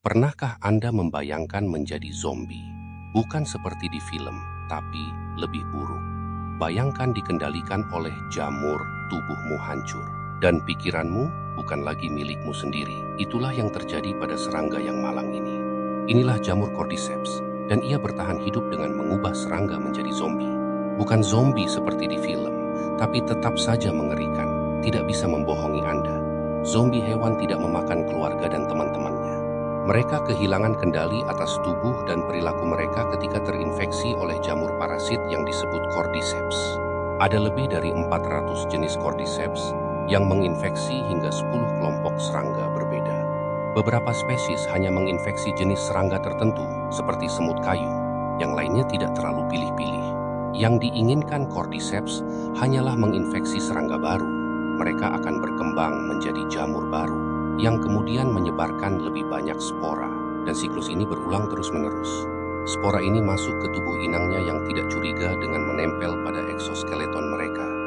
Pernahkah Anda membayangkan menjadi zombie? Bukan seperti di film, tapi lebih buruk. Bayangkan dikendalikan oleh jamur, tubuhmu hancur. Dan pikiranmu bukan lagi milikmu sendiri. Itulah yang terjadi pada serangga yang malang ini. Inilah jamur Cordyceps, dan ia bertahan hidup dengan mengubah serangga menjadi zombie. Bukan zombie seperti di film, tapi tetap saja mengerikan. Tidak bisa membohongi Anda. Zombie hewan tidak memakan keluarga dan teman-temannya. Mereka kehilangan kendali atas tubuh dan perilaku mereka ketika terinfeksi oleh jamur parasit yang disebut Cordyceps. Ada lebih dari 400 jenis Cordyceps yang menginfeksi hingga 10 kelompok serangga berbeda. Beberapa spesies hanya menginfeksi jenis serangga tertentu, seperti semut kayu. Yang lainnya tidak terlalu pilih-pilih. Yang diinginkan Cordyceps hanyalah menginfeksi serangga baru. Mereka akan berkembang menjadi jamur baru yang kemudian menyebarkan lebih banyak spora, dan siklus ini berulang terus-menerus. Spora ini masuk ke tubuh inangnya yang tidak curiga dengan menempel pada eksoskeleton mereka.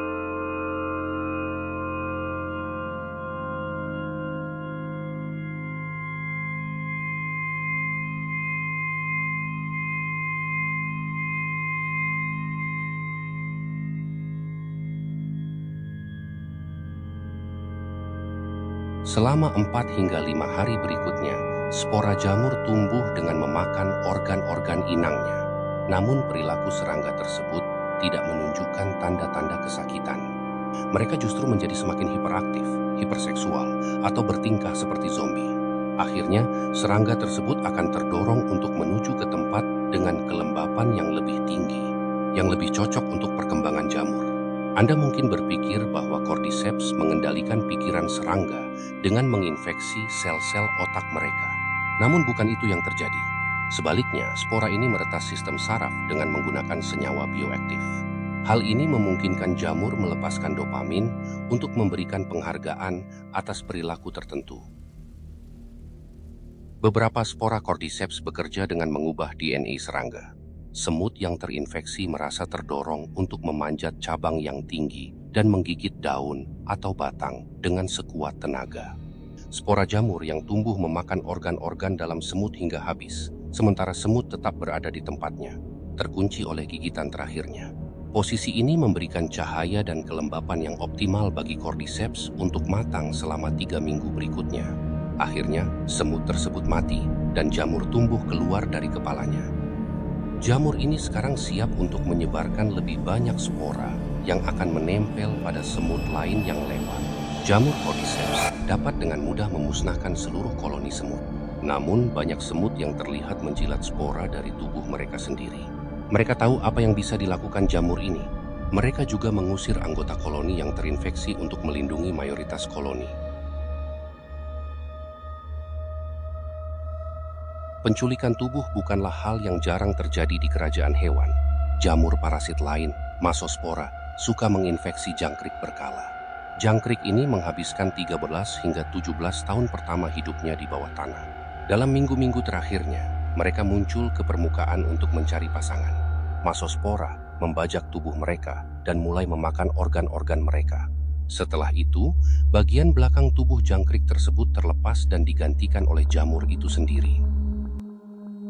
Selama 4 hingga 5 hari berikutnya, spora jamur tumbuh dengan memakan organ-organ inangnya. Namun perilaku serangga tersebut tidak menunjukkan tanda-tanda kesakitan. Mereka justru menjadi semakin hiperaktif, hiperseksual, atau bertingkah seperti zombie. Akhirnya, serangga tersebut akan terdorong untuk menuju ke tempat dengan kelembapan yang lebih tinggi, yang lebih cocok untuk perkembangan jamur. Anda mungkin berpikir bahwa Cordyceps mengendalikan pikiran serangga dengan menginfeksi sel-sel otak mereka. Namun bukan itu yang terjadi. Sebaliknya, spora ini meretas sistem saraf dengan menggunakan senyawa bioaktif. Hal ini memungkinkan jamur melepaskan dopamin untuk memberikan penghargaan atas perilaku tertentu. Beberapa spora Cordyceps bekerja dengan mengubah DNA serangga. Semut yang terinfeksi merasa terdorong untuk memanjat cabang yang tinggi dan menggigit daun atau batang dengan sekuat tenaga. Spora jamur yang tumbuh memakan organ-organ dalam semut hingga habis, sementara semut tetap berada di tempatnya, terkunci oleh gigitan terakhirnya. Posisi ini memberikan cahaya dan kelembapan yang optimal bagi Cordyceps untuk matang selama 3 minggu berikutnya. Akhirnya, semut tersebut mati dan jamur tumbuh keluar dari kepalanya. Jamur ini sekarang siap untuk menyebarkan lebih banyak spora yang akan menempel pada semut lain yang lewat. Jamur Cordyceps dapat dengan mudah memusnahkan seluruh koloni semut. Namun banyak semut yang terlihat menjilat spora dari tubuh mereka sendiri. Mereka tahu apa yang bisa dilakukan jamur ini. Mereka juga mengusir anggota koloni yang terinfeksi untuk melindungi mayoritas koloni. Penculikan tubuh bukanlah hal yang jarang terjadi di kerajaan hewan. Jamur parasit lain, Masospora, suka menginfeksi jangkrik berkala. Jangkrik ini menghabiskan 13 hingga 17 tahun pertama hidupnya di bawah tanah. Dalam minggu-minggu terakhirnya, mereka muncul ke permukaan untuk mencari pasangan. Masospora membajak tubuh mereka dan mulai memakan organ-organ mereka. Setelah itu, bagian belakang tubuh jangkrik tersebut terlepas dan digantikan oleh jamur itu sendiri.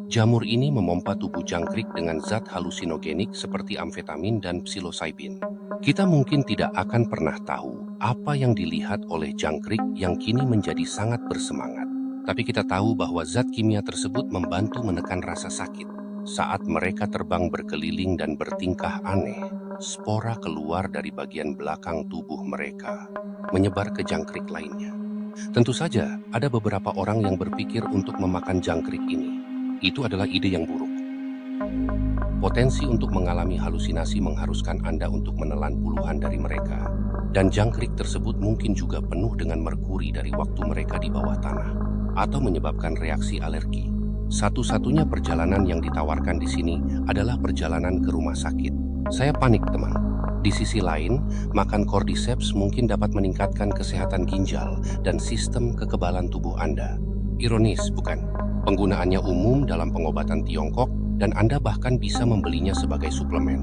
Jamur ini memompa tubuh jangkrik dengan zat halusinogenik seperti amfetamin dan psilocybin. Kita mungkin tidak akan pernah tahu apa yang dilihat oleh jangkrik yang kini menjadi sangat bersemangat. Tapi kita tahu bahwa zat kimia tersebut membantu menekan rasa sakit. Saat mereka terbang berkeliling dan bertingkah aneh, spora keluar dari bagian belakang tubuh mereka, menyebar ke jangkrik lainnya. Tentu saja, ada beberapa orang yang berpikir untuk memakan jangkrik ini. Itu adalah ide yang buruk. Potensi untuk mengalami halusinasi mengharuskan Anda untuk menelan puluhan dari mereka. Dan jangkrik tersebut mungkin juga penuh dengan merkuri dari waktu mereka di bawah tanah, atau menyebabkan reaksi alergi. Satu-satunya perjalanan yang ditawarkan di sini adalah perjalanan ke rumah sakit. Saya panik, teman. Di sisi lain, makan Cordyceps mungkin dapat meningkatkan kesehatan ginjal dan sistem kekebalan tubuh Anda. Ironis, bukan? Penggunaannya umum dalam pengobatan Tiongkok dan Anda bahkan bisa membelinya sebagai suplemen.